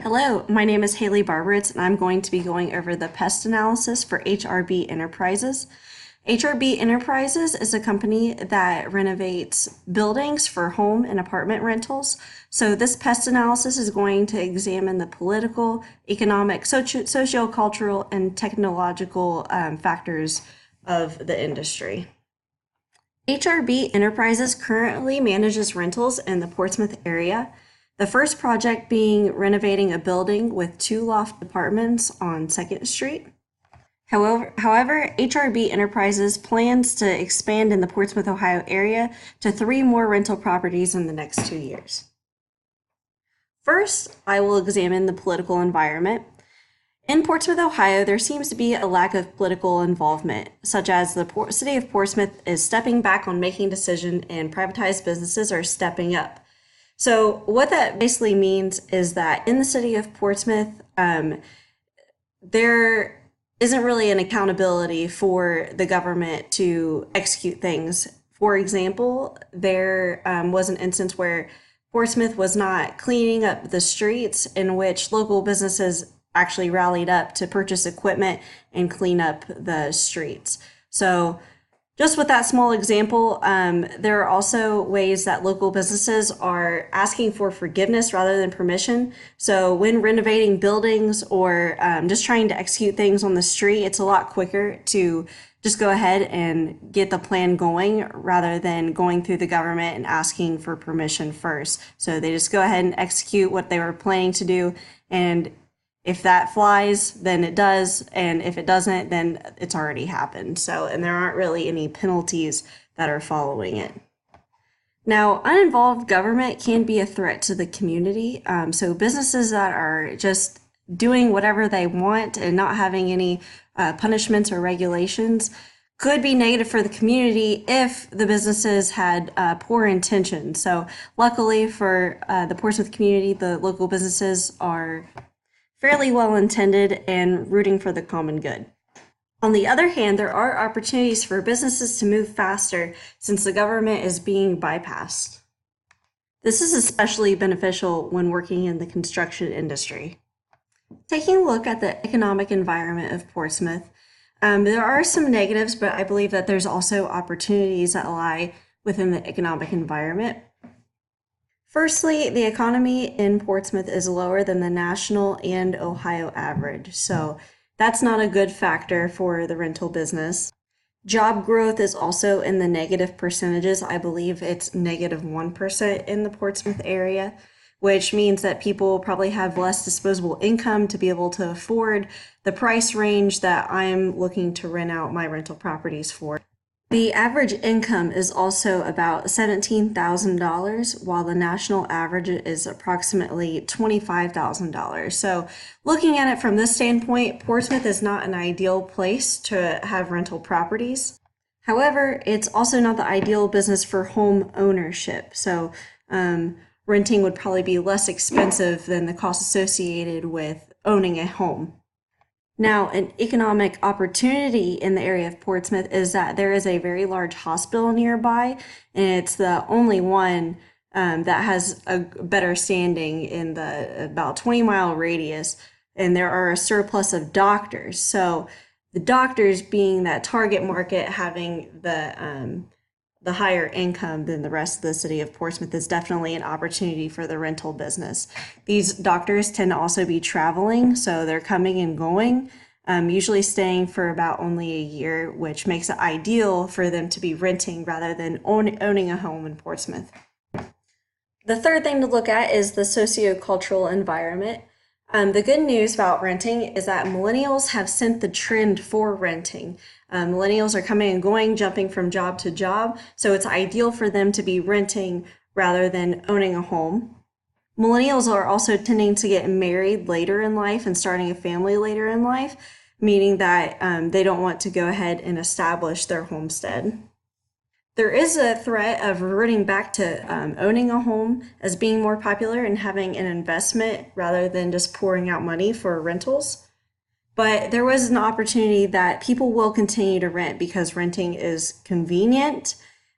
Hello, my name is Haley Barberitz, and I'm going to be going over the pest analysis for HRB Enterprises. HRB Enterprises is a company that renovates buildings for home and apartment rentals. So this pest analysis is going to examine the political, economic, socio-cultural, and technological factors of the industry. HRB Enterprises currently manages rentals in the Portsmouth area. The first project being renovating a building with 2 loft apartments on 2nd Street. However, HRB Enterprises plans to expand in the Portsmouth, Ohio area to 3 more rental properties in the next 2 years. First, I will examine the political environment. In Portsmouth, Ohio, there seems to be a lack of political involvement, such as the city of Portsmouth is stepping back on making decisions and privatized businesses are stepping up. So what that basically means is that in the city of Portsmouth, there isn't really an accountability for the government to execute things. For example, there was an instance where Portsmouth was not cleaning up the streets, in which local businesses actually rallied up to purchase equipment and clean up the streets. So just with that small example, there are also ways that local businesses are asking for forgiveness rather than permission. So when renovating buildings or just trying to execute things on the street, it's a lot quicker to just go ahead and get the plan going rather than going through the government and asking for permission first. So they just go ahead and execute what they were planning to do, and if that flies, then it does, and if it doesn't, then it's already happened. So, and there aren't really any penalties that are following it. Now, uninvolved government can be a threat to the community. So businesses that are just doing whatever they want and not having any punishments or regulations could be negative for the community if the businesses had poor intentions. So luckily for the Portsmouth community, the local businesses are fairly well intended and rooting for the common good. On the other hand, there are opportunities for businesses to move faster since the government is being bypassed. This is especially beneficial when working in the construction industry. Taking a look at the economic environment of Portsmouth, there are some negatives, but I believe that there's also opportunities that lie within the economic environment. Firstly, the economy in Portsmouth is lower than the national and Ohio average, so that's not a good factor for the rental business. Job growth is also in the negative percentages. I believe it's negative 1% in the Portsmouth area, which means that people probably have less disposable income to be able to afford the price range that I'm looking to rent out my rental properties for. The average income is also about $17,000, while the national average is approximately $25,000. So looking at it from this standpoint, Portsmouth is not an ideal place to have rental properties. However, it's also not the ideal business for home ownership. So renting would probably be less expensive than the cost associated with owning a home. Now, an economic opportunity in the area of Portsmouth is that there is a very large hospital nearby, and it's the only one that has a better standing in the about 20-mile radius, and there are a surplus of doctors. So the doctors being that target market, having the higher income than the rest of the city of Portsmouth, is definitely an opportunity for the rental business. These doctors tend to also be traveling, so they're coming and going, usually staying for about only a year, which makes it ideal for them to be renting rather than owning a home in Portsmouth. The third thing to look at is the sociocultural environment. The good news about renting is that millennials have set the trend for renting. Millennials are coming and going, jumping from job to job, so it's ideal for them to be renting rather than owning a home. Millennials are also tending to get married later in life and starting a family later in life, meaning that they don't want to go ahead and establish their homestead. There is a threat of reverting back to owning a home as being more popular and having an investment rather than just pouring out money for rentals. But there was an opportunity that people will continue to rent because renting is convenient.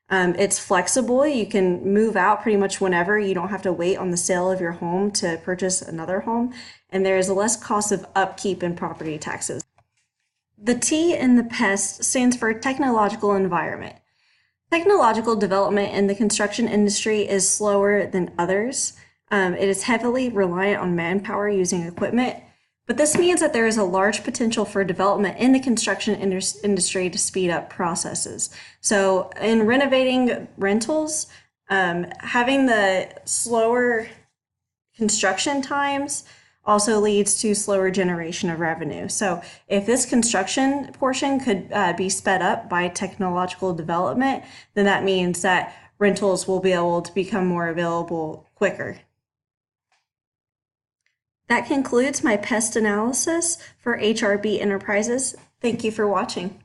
It's flexible. You can move out pretty much whenever. You don't have to wait on the sale of your home to purchase another home. And there is less cost of upkeep and property taxes. The T in the PEST stands for technological environment. Technological development in the construction industry is slower than others. It is heavily reliant on manpower using equipment, but this means that there is a large potential for development in the construction industry to speed up processes. So in renovating rentals, having the slower construction times also leads to slower generation of revenue. So if this construction portion could be sped up by technological development, then that means that rentals will be able to become more available quicker. That concludes my pest analysis for HRB Enterprises. Thank you for watching.